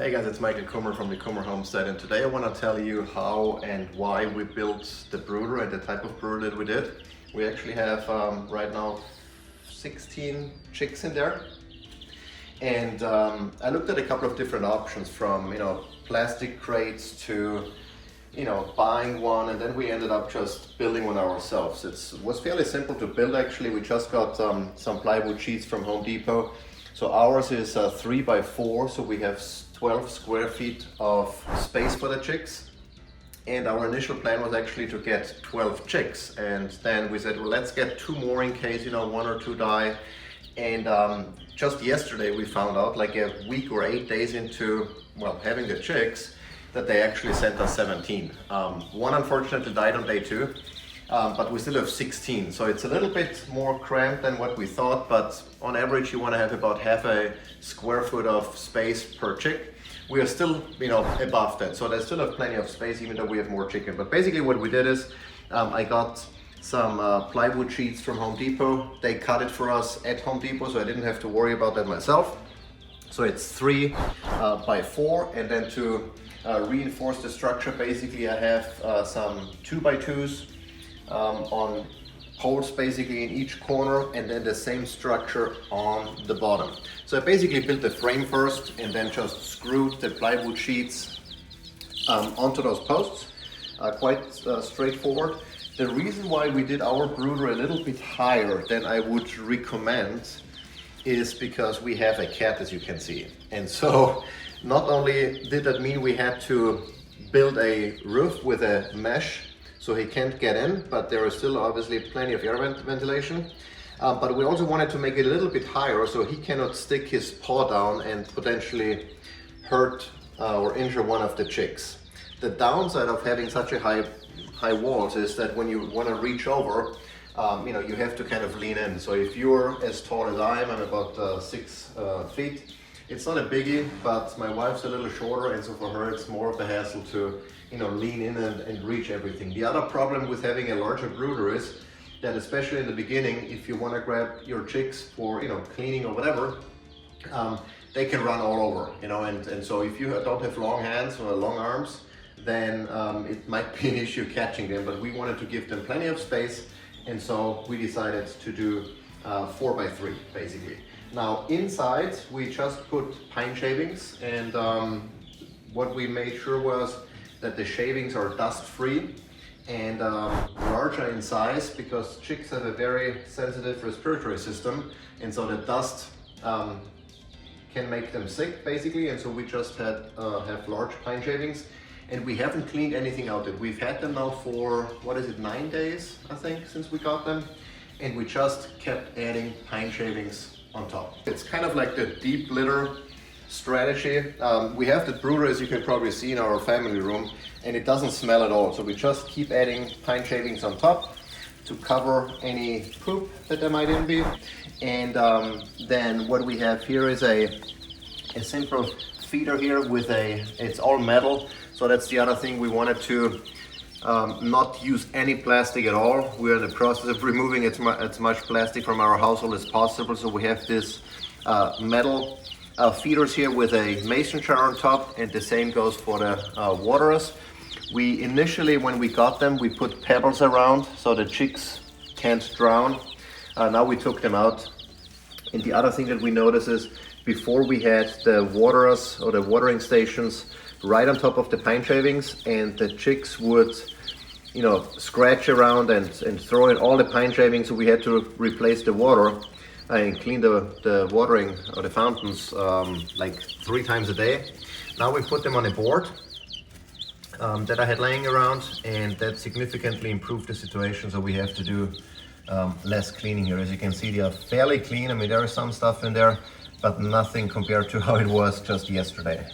Hey guys, it's Michael Kummer from the Kummer Homestead, and today I want to tell you how and why we built the brooder and the type of brooder that we did. We actually have right now 16 chicks in there, and I looked at a couple of different options, from plastic crates to buying one, and then we ended up just building one ourselves. It was fairly simple to build actually. We just got some plywood sheets from Home Depot. So ours is 3 by 4, so we have 12 square feet of space for the chicks. And our initial plan was actually to get 12 chicks, and then we said, well, let's get 2 more in case 1 or 2 die. And just yesterday we found out, like a week or 8 days into having the chicks, that they actually sent us 17. One unfortunately died on day 2, but we still have 16. So it's a little bit more cramped than what we thought, but on average you want to have about half a square foot of space per chick. We are still above that, so they still have plenty of space even though we have more chicken. But basically what we did is I got some plywood sheets from Home Depot. They cut it for us at Home Depot, so I didn't have to worry about that myself. So it's 3 by 4, and then to reinforce the structure, basically I have some 2 by 2s on poles basically in each corner, and then the same structure on the bottom. So I basically built the frame first and then just screwed the plywood sheets onto those posts. Quite straightforward. The reason why we did our brooder a little bit higher than I would recommend is because we have a cat, as you can see. And so not only did that mean we had to build a roof with a mesh so he can't get in, but there is still obviously plenty of air ventilation. But we also wanted to make it a little bit higher so he cannot stick his paw down and potentially hurt or injure one of the chicks. The downside of having such a high walls is that when you want to reach over, you have to kind of lean in. So if you're as tall as I'm about 6 feet, it's not a biggie, but my wife's a little shorter, and so for her it's more of a hassle to lean in and reach everything. The other problem with having a larger brooder is that, especially in the beginning, if you want to grab your chicks for cleaning or whatever, they can run all over, and so if you don't have long hands or long arms, then it might be an issue catching them. But we wanted to give them plenty of space, and so we decided to do 4 by 3 basically. Now inside we just put pine shavings, and what we made sure was that the shavings are dust free and larger in size, because chicks have a very sensitive respiratory system, and so the dust can make them sick basically. And so we just have large pine shavings, and we haven't cleaned anything out yet. We've had them now for 9 days I think since we got them, and we just kept adding pine shavings on top. It's kind of like the deep litter strategy. We have the brooder, as you can probably see, in our family room, and it doesn't smell at all. So we just keep adding pine shavings on top to cover any poop that there might be. And then what we have here is a simple feeder here with it's all metal. So that's the other thing. We wanted to not use any plastic at all. We're in the process of removing as much plastic from our household as possible. So we have this metal feeders here with a mason jar on top, and the same goes for the waterers. We initially, when we got them, we put pebbles around so the chicks can't drown. Now we took them out. And the other thing that we noticed is, before we had the waterers or the watering stations right on top of the pine shavings, and the chicks would scratch around and throw in all the pine shavings, so we had to replace the water and clean the watering or the fountains like 3 times a day. Now we put them on a board that I had laying around, and that significantly improved the situation. So we have to do less cleaning here. As you can see, they are fairly clean. I mean, there is some stuff in there, but nothing compared to how it was just yesterday.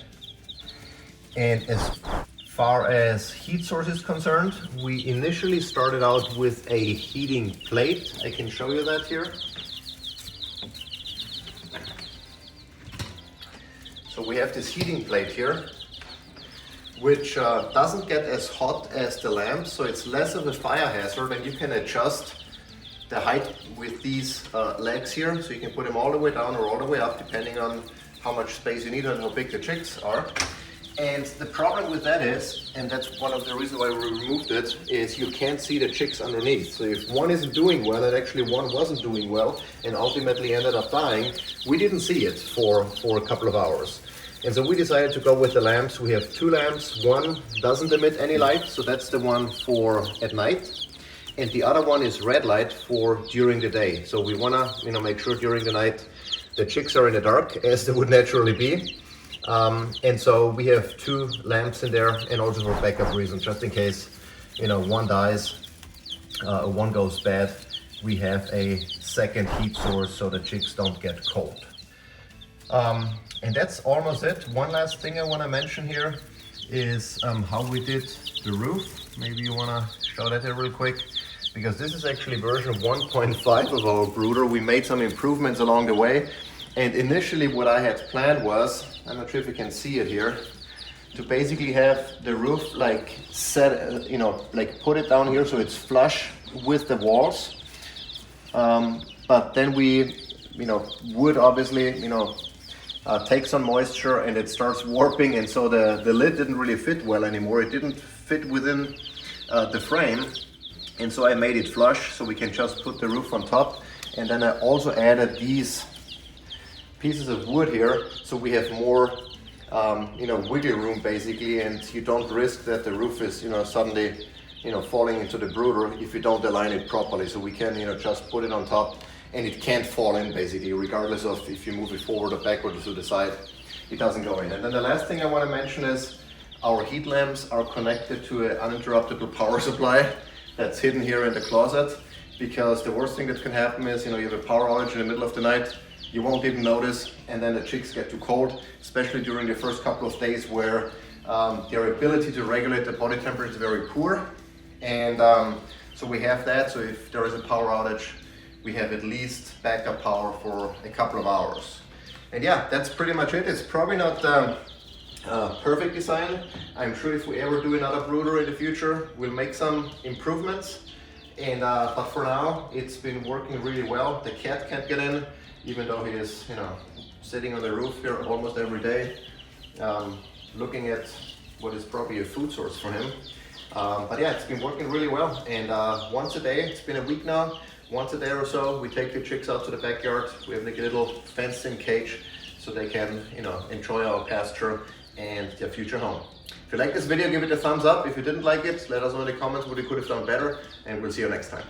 And as far as heat source is concerned, we initially started out with a heating plate. I can show you that here. So we have this heating plate here, which doesn't get as hot as the lamp, so it's less of a fire hazard, and you can adjust the height with these legs here, so you can put them all the way down or all the way up depending on how much space you need and how big the chicks are. And the problem with that is, and that's one of the reasons why we removed it, is you can't see the chicks underneath. So if one isn't doing well, and actually one wasn't doing well and ultimately ended up dying, we didn't see it for a couple of hours. And so we decided to go with the lamps. We have 2 lamps. One doesn't emit any light, so that's the one for at night. And the other one is red light for during the day. So we wanna, make sure during the night the chicks are in the dark, as they would naturally be. And so we have 2 lamps in there, and also for backup reasons, just in case, one dies, or one goes bad, we have a second heat source so the chicks don't get cold. And that's almost it. One last thing I want to mention here is how we did the roof. Maybe you want to show that here real quick, because this is actually version 1.5 of our brooder. We made some improvements along the way. And initially what I had planned was, I'm not sure if you can see it here, to basically have the roof like set, like put it down here so it's flush with the walls. But then we, would obviously, take some moisture and it starts warping, and so the lid didn't really fit well anymore. It didn't fit within the frame. And so I made it flush so we can just put the roof on top. And then I also added these pieces of wood here, so we have more wiggle room basically, and you don't risk that the roof is suddenly falling into the brooder if you don't align it properly. So we can just put it on top and it can't fall in basically, regardless of if you move it forward or backward or to the side, it doesn't go in. And then the last thing I want to mention is our heat lamps are connected to an uninterruptible power supply that's hidden here in the closet, because the worst thing that can happen is you have a power outage in the middle of the night. You won't even notice, and then the chicks get too cold, especially during the first couple of days where their ability to regulate the body temperature is very poor. And so we have that, so if there is a power outage, we have at least backup power for a couple of hours. And yeah, that's pretty much it. It's probably not perfect design. I'm sure if we ever do another brooder in the future, we'll make some improvements. And but for now, it's been working really well. The cat can't get in, even though he is, sitting on the roof here almost every day, looking at what is probably a food source for him. But yeah, it's been working really well. And once a day, it's been a week now, once a day or so, we take the chicks out to the backyard. We have like a little fenced-in cage so they can, enjoy our pasture and their future home. If you like this video, give it a thumbs up. If you didn't like it, let us know in the comments what you could have done better, and we'll see you next time.